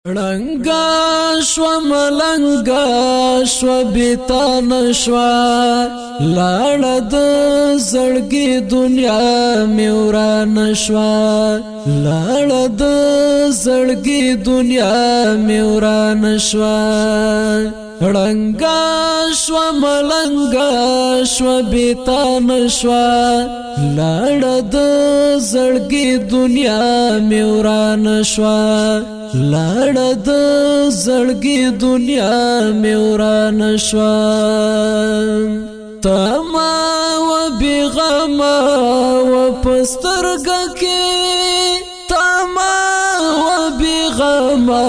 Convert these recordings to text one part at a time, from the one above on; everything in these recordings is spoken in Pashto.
رنگا شو ملنگا شو بیتان شو لاړه د زړګي دنیا مې وران شو لاړه د زړګي دنیا مې وران شو رنگا شو ملنگا شو بیتان شو لاړه د زړګي دنیا مې وران شو لاړه د زړګي دنیا مې وران شو تما و بغما و پسترګه کې تما و بغما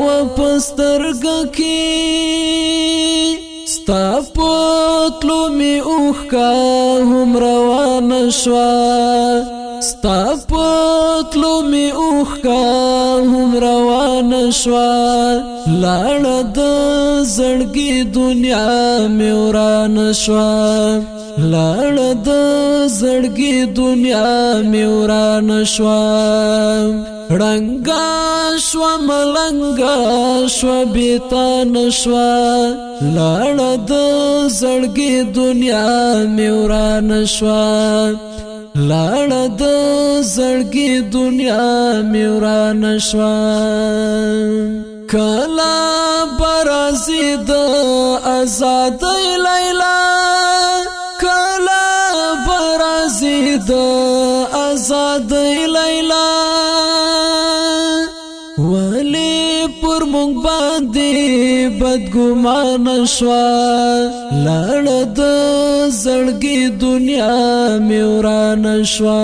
و پسترګه کې ستا پتلو می اوښکا هم روان شو ستا پتلو می اوښکا هم روان شو لاړه د زړګي دنیا مې وران شو لاړه د زړګي دنیا مې وران شو رنگا شو ملنگا شو بیتان شو لاړه د زړګي دنیا مې وران شو لاړه د زړګي دنیا مې وران شو کلا برازي د آزاد لیلا کلا برازي د آزاد لیلا ولی پر مونږ باندې بدګمان شو لاړه د زړګي دنیا مې وران شو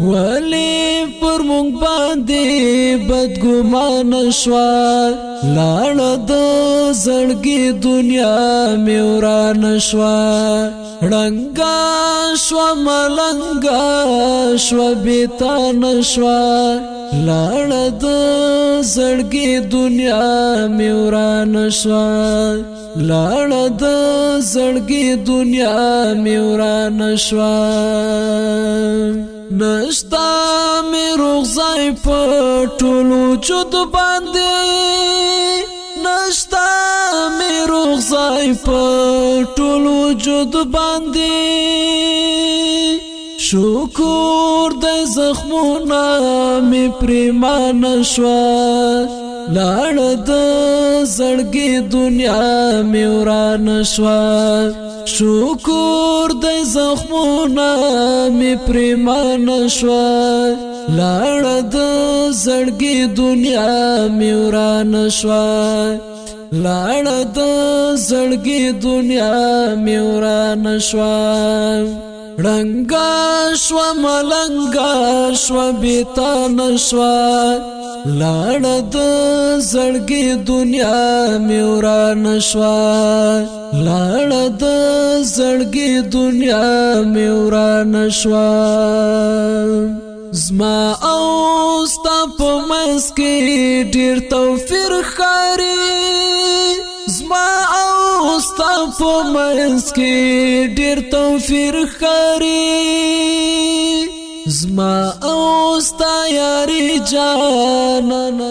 ولی پر مونږ باندې بدګمان شو لاړه د زړګي دنیا مې وران شو رنگا شو ملنگا شو بیتان شو لاړه د زړګي دنیا مې وران شو لاړه د زړګي دنیا مې وران شو نشتا مې روغځای په ټول وجود باندې نشتا مې روغځای په ټول وجود باندې شکر د زخمونه مې پریمان شو لاړه د زړګي دنیا مې وران شو شکر د زخمونه مې پریمان شو لاړه د زړګي دنیا مې وران شو لاړه د زړګي دنیا مې وران شو رنگا شو ملنگا شو بیتان شو لاړه د زړګي دنیا مې وران شو لاړه د زړګي دنیا مې وران شو زما او ستا په منځ کې ډېر توفیر ښکاري زما او ستا په منځ کې ډېر توفیر ښکاري زما او ستا یاري جانانه